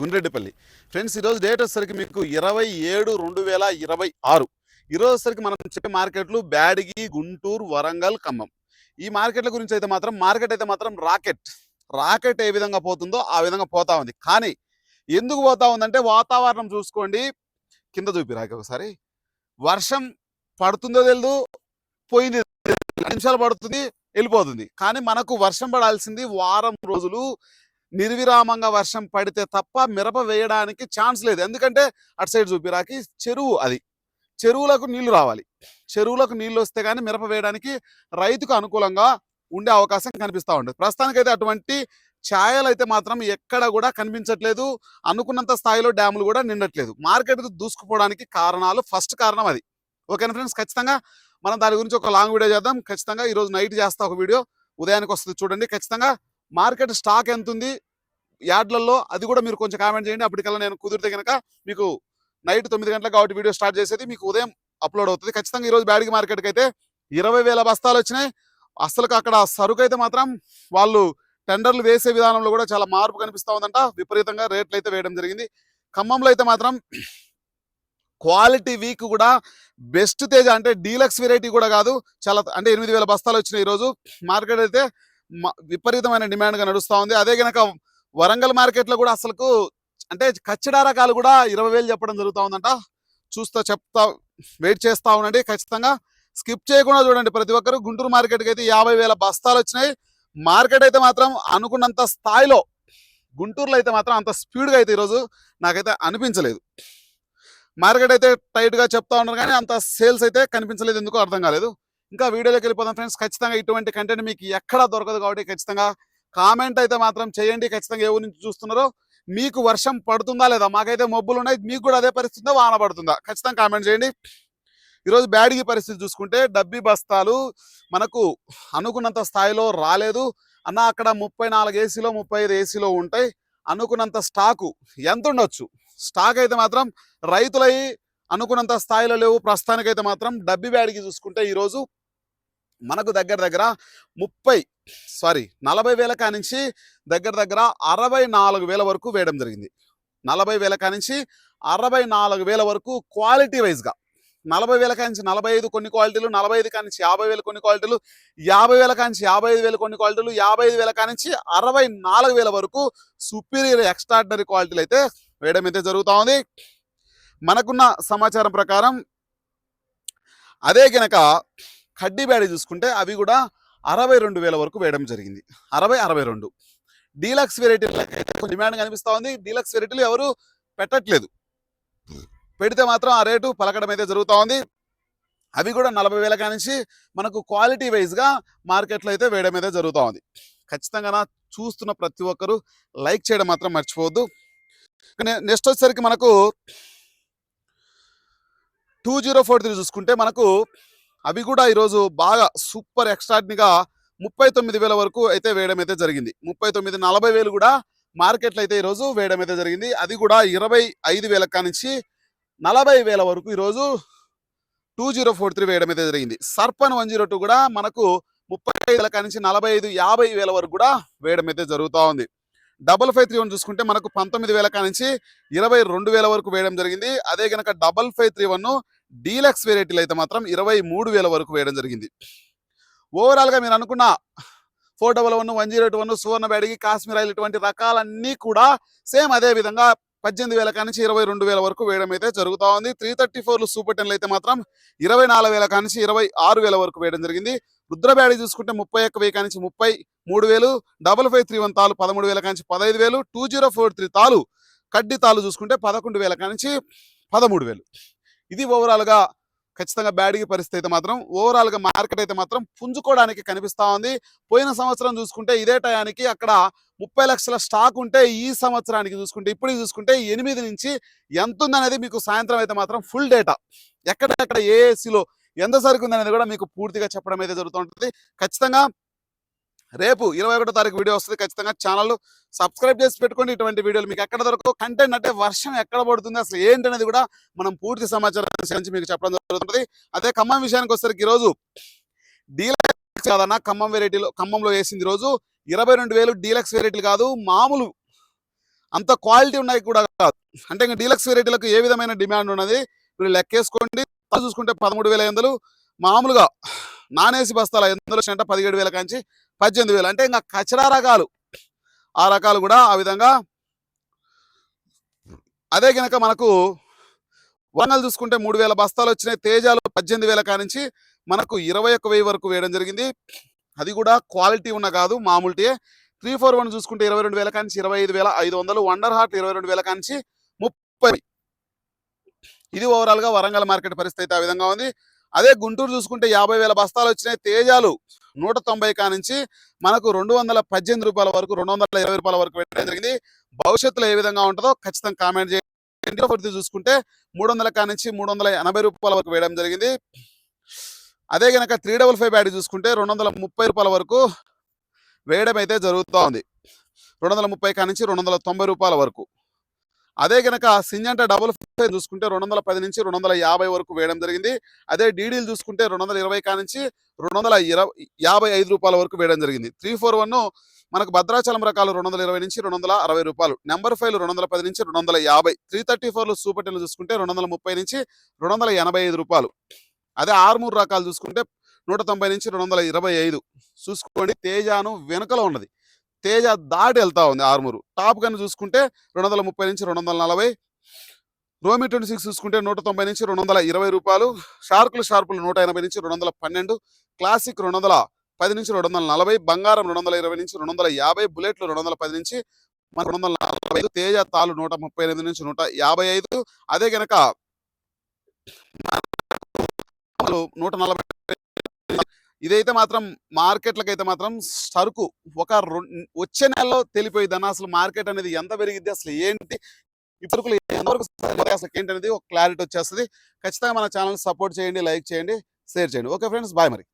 Gundreddipalli friends. ఈరోజు date వచ్చేసరికి మీకు 27/2026. ఈరోజు వచ్చేసరికి మనం చెప్పే మార్కెట్లు బ్యాడగి, గుంటూరు, వరంగల్, ఖమ్మం. ఈ మార్కెట్ల గురించి అయితే మాత్రం రాకెట్ ఏ విధంగా పోతుందో ఆ విధంగా పోతా ఉంది. కానీ ఎందుకు పోతా ఉందంటే వాతావరణం చూసుకోండి. కింద చూపిరాక ఒకసారి వర్షం పడుతుందో తెలియదు, పోయింది, 2 నిమిషాలు పడుతుంది, వెళ్ళిపోతుంది. కానీ మనకు వర్షం పడాల్సింది వారం రోజులు నిర్విరామంగా వర్షం పడితే తప్ప మిరప వేయడానికి ఛాన్స్ లేదు. ఎందుకంటే అటు సైడ్ చూపిరాకి చెరువు, అది చెరువులకు నీళ్లు రావాలి. చెరువులకు నీళ్లు వస్తే కానీ మిరప వేయడానికి రైతుకు అనుకూలంగా ఉండే అవకాశం కనిపిస్తూ ఉంటుంది. ప్రస్తుతానికైతే అటువంటి ఛాయలు అయితే మాత్రం ఎక్కడ కూడా కనిపించట్లేదు. అనుకున్నంత స్థాయిలో డ్యాములు కూడా నిండట్లేదు. మార్కెట్ దూసుకుపోవడానికి ఫస్ట్ కారణం అది. ఓకేనా ఫ్రెండ్స్, ఖచ్చితంగా మనం దాని గురించి ఒక లాంగ్ వీడియో చేద్దాం. ఖచ్చితంగా ఈరోజు నైట్ చేస్తా ఒక వీడియో, ఉదయానికి వస్తుంది చూడండి. ఖచ్చితంగా మార్కెట్ స్టాక్ ఎంత ఉంది యార్డ్లలో అది కూడా మీరు కొంచెం కామెంట్ చేయండి. అప్పటికల్లా నేను కుదిరితే కనుక మీకు నైట్ 9 గంటలకు కాబట్టి వీడియో స్టార్ట్ చేసేది మీకు ఉదయం అప్లోడ్ అవుతుంది. ఖచ్చితంగా ఈరోజు బ్యాడగి మార్కెట్కి అయితే 20,000 బస్తాలు వచ్చినాయి. అసలు అక్కడ సరుకు అయితే మాత్రం వాళ్ళు టెండర్లు వేసే విధానంలో కూడా చాలా మార్పు కనిపిస్తూ ఉందంట. విపరీతంగా రేట్లు అయితే వేయడం జరిగింది. ఖమ్మంలో అయితే మాత్రం క్వాలిటీ వీక్ కూడా బెస్ట్ తేజ అంటే డీలక్స్ వెరైటీ కూడా కాదు, చాలా అంటే 8,000 బస్తాలు వచ్చినాయి. ఈరోజు మార్కెట్ అయితే విపరీతమైన డిమాండ్గా నడుస్తూ ఉంది. అదే కనుక వరంగల్ మార్కెట్లో కూడా అసలుకు అంటే కచ్చడా రకాలు కూడా 20,000 చెప్పడం జరుగుతూ ఉందంట. చెప్తా వెయిట్ చేస్తూ ఉండండి. ఖచ్చితంగా స్కిప్ చేయకుండా చూడండి ప్రతి ఒక్కరు. గుంటూరు మార్కెట్కి అయితే 50,000 బస్తాలు వచ్చినాయి. మార్కెట్ అయితే మాత్రం అనుకున్నంత స్థాయిలో గుంటూరులో అయితే మాత్రం అంత స్పీడ్గా అయితే ఈరోజు నాకైతే అనిపించలేదు. మార్కెట్ అయితే టైట్గా చెప్తా ఉన్నారు కానీ అంత సేల్స్ అయితే కనిపించలేదు, ఎందుకో అర్థం కాలేదు. ఇంకా వీడియోలోకి వెళ్ళిపోదాం ఫ్రెండ్స్. ఖచ్చితంగా ఇటువంటి కంటెంట్ మీకు ఎక్కడా దొరకదు కాబట్టి ఖచ్చితంగా కామెంట్ అయితే మాత్రం చేయండి. ఖచ్చితంగా ఏ ఊరి నుంచి చూస్తున్నారో, మీకు వర్షం పడుతుందా లేదా, మాకైతే మబ్బులు ఉన్నాయి, మీకు కూడా అదే పరిస్థితి వాన పడుతుందా, ఖచ్చితంగా కామెంట్ చేయండి. ఈరోజు బ్యాడగి పరిస్థితి చూసుకుంటే డబ్బీ బస్తాలు మనకు అనుకున్నంత స్థాయిలో రాలేదు అన్న. అక్కడ 34 ఏసీలో 35 ఏసీలో ఉంటాయి. అనుకున్నంత స్టాకు ఎంత ఉండొచ్చు? స్టాక్ అయితే మాత్రం రైతులై అనుకున్నంత స్థాయిలో లేవు. ప్రస్తుతానికైతే మాత్రం డబ్బీ బ్యాడగి చూసుకుంటే ఈరోజు మనకు దగ్గర 40,000 కానించి దగ్గర 64,000 వరకు వేయడం జరిగింది. 40,000 కానించి 64,000 వరకు క్వాలిటీ వైజ్గా. 40,000 కానించి 45 కొన్ని క్వాలిటీలు, 45 కానించి 50,000 కొన్ని క్వాలిటీలు, 50,000 కానించి 55,000 కొన్ని క్వాలిటీలు, 55,000 కానించి 64,000 వరకు సుపీరియర్ ఎక్స్ట్రాడినరీ క్వాలిటీలు అయితే వేయడం అయితే జరుగుతూ ఉంది మనకున్న సమాచారం ప్రకారం. అదే కనుక కడ్డీ బ్యాడీ చూసుకుంటే అవి కూడా 62,000 వరకు వేయడం జరిగింది. 62 డీలక్స్ వెరైటీలు అయితే కొంచెం డిమాండ్ కనిపిస్తూ ఉంది. డీలక్స్ వెరైటీలు ఎవరు పెట్టట్లేదు, పెడితే మాత్రం ఆ రేటు పలకడం అయితే జరుగుతూ ఉంది. అవి కూడా 40,000 కానించి మనకు క్వాలిటీ వైజ్గా మార్కెట్లో అయితే వేయడం అయితే జరుగుతూ ఉంది. ఖచ్చితంగా చూస్తున్న ప్రతి ఒక్కరు లైక్ చేయడం మాత్రం మర్చిపోవద్దు. నెక్స్ట్ వచ్చేసరికి మనకు 2043 చూసుకుంటే మనకు అవి కూడా ఈరోజు బాగా సూపర్ ఎక్స్ట్రాడినరీగా 39,000 వరకు అయితే వేయడం అయితే జరిగింది. 39,40,000 కూడా మార్కెట్లో అయితే ఈరోజు వేయడం అయితే జరిగింది. అది కూడా 25,000 కానించి 40,000 వరకు ఈరోజు 2043 వేయడం అయితే జరిగింది. సర్పన్ 102 కూడా మనకు 35,000 కానించి 45,000 50,000 వరకు కూడా వేయడం అయితే జరుగుతూ ఉంది. 5531 చూసుకుంటే మనకు 19,000 కానించి 22,000 వరకు వేయడం జరిగింది. అదే కనుక 5531 డీలక్స్ వెరైటీలు అయితే మాత్రం 23,000 వరకు వేయడం జరిగింది. ఓవరాల్గా మీరు అనుకున్న 411 101 సువర్ణ బ్యాడగి, కాశ్మీర్ ఆయిల్ ఇటువంటి రకాలన్నీ కూడా సేమ్ అదే విధంగా 18,000 కానించి 22,000 వరకు వేయడం అయితే జరుగుతూ ఉంది. 334 సూపర్ 10లు అయితే మాత్రం 24,000 కానించి 26,000 వరకు వేయడం జరిగింది. రుద్ర బ్యాడీ చూసుకుంటే 31,000 కానించి 33,000, 5531 తాలు 13,000 కానించి 15,000, 2043 తాలు కడ్డీ తాలు చూసుకుంటే 11,000 కానించి 13,000. ఇది ఓవరాల్గా ఖచ్చితంగా బ్యాడగి పరిస్థితి అయితే మాత్రం ఓవరాల్గా మార్కెట్ అయితే మాత్రం పుంజుకోవడానికి కనిపిస్తూ ఉంది. పోయిన సంవత్సరం చూసుకుంటే ఇదే టయానికి అక్కడ 30 లక్షల స్టాక్ ఉంటే, ఈ సంవత్సరానికి చూసుకుంటే ఇప్పుడు చూసుకుంటే 8 నుంచి ఎంత ఉందనేది మీకు సాయంత్రం అయితే మాత్రం ఫుల్ డేటా ఎక్కడెక్కడ ఏ ఏసీలో ఎంత సరుకు ఉందనేది కూడా మీకు పూర్తిగా చెప్పడం అయితే జరుగుతూ ఉంటుంది. ఖచ్చితంగా రేపు 21వ తారీఖు వీడియో వస్తుంది. ఖచ్చితంగా ఛానల్ సబ్స్క్రైబ్ చేసి పెట్టుకోండి. ఇటువంటి వీడియోలు మీకు ఎక్కడ దొరకవు. కంటెంట్ అంటే వర్షం ఎక్కడ పడుతుంది, అసలు ఏంటనేది కూడా మనం పూర్తి సమాచారం మీకు చెప్పడం జరుగుతుంది. అదే ఖమ్మం విషయానికి వచ్చేసరికి ఈరోజు డీలక్స్ కాదన్నా, ఖమ్మంలో వేసింది ఈరోజు 22,000 డీలక్స్ వెరైటీలు కాదు, మామూలు అంత క్వాలిటీ ఉన్నాయి కూడా కాదు. అంటే ఇంకా డీలక్స్ వెరైటీలకు ఏ విధమైన డిమాండ్ ఉన్నది మీరు లెక్కేసుకోండి. చూసుకుంటే 13,500 మామూలుగా నాన్ ఏసీ బస్తాల ఎందులో అంటే 17,000 కాంచి 18,000. అంటే ఇంకా కచరా రకాలు ఆ రకాలు కూడా ఆ విధంగా. అదే కనుక మనకు వరంగల్ చూసుకుంటే 3,000 బస్తాలు వచ్చినాయి. తేజాలు 18,000 కానించి మనకు 21,000 వరకు వేయడం జరిగింది. అది కూడా క్వాలిటీ ఉన్న కాదు, మామూలుటీ. 341 చూసుకుంటే 22,000 కానించి 25,500. వండర్ హార్ట్ 22,000 కానించి 30. ఇది ఓవరాల్ గా వరంగల్ మార్కెట్ పరిస్థితి ఆ విధంగా ఉంది. అదే గుంటూరు చూసుకుంటే 50,000 బస్తాలు వచ్చినాయి. తేజాలు 190 కానించి మనకు 218 రూపాయల వరకు, 220 రూపాయల వరకు వేయడం జరిగింది. భవిష్యత్తులో ఏ విధంగా ఉంటుందో ఖచ్చితంగా కామెంట్ చేయండి. చూసుకుంటే 300 కానించి 380 రూపాయల వరకు వేయడం జరిగింది. అదే కనుక 355 బ్యాటరీ చూసుకుంటే 230 రూపాయల వరకు వేయడం అయితే జరుగుతూ ఉంది. 230 కానించి 290 రూపాయల వరకు. అదే కనుక సింజంటా 55 చూసుకుంటే 210 నుంచి 250 వరకు వేయడం జరిగింది. అదే డీడీలు చూసుకుంటే 220 కానించి 255 రూపాయల వరకు వేయడం జరిగింది. 341 మనకు భద్రాచలం రకాలు 220 నుంచి 260 రూపాయలు. నెంబర్ 5 210 నుంచి 250. 334 సూపర్ టెన్లు చూసుకుంటే 230 నుంచి 285 రూపాయలు. అదే 63 రకాలు చూసుకుంటే 190 నుంచి 225 చూసుకోండి. తేజాను వెనుకలో ఉన్నది, తేజ దాటి వెళ్తా ఉంది 63. టాప్ గన్ చూసుకుంటే 230 నుంచి 240. రోమి 26 చూసుకుంటే 190 నుంచి 220 రూపాయలు. షార్పులు 180 నుంచి 212. క్లాసిక్ 210 నుంచి 240. బంగారం 220 నుంచి 250. బుల్లెట్లు 210 నుంచి 245. తేజ తాలు 138 నుంచి 155. అదే గనక 140. ఇదైతే మాత్రం మార్కెట్లకు అయితే మాత్రం సరుకు ఒక వచ్చే నెలలో తెలిపోయిద్దన్న అసలు మార్కెట్ అనేది ఎంత పెరిగిద్ది, అసలు ఏంటి ఈ సరుకులు ఎంతవరకు అసలు ఏంటి అనేది ఒక క్లారిటీ వచ్చేస్తుంది. ఖచ్చితంగా మన ఛానల్ సపోర్ట్ చేయండి, లైక్ చేయండి, షేర్ చేయండి. ఓకే ఫ్రెండ్స్, బాయ్ మరి.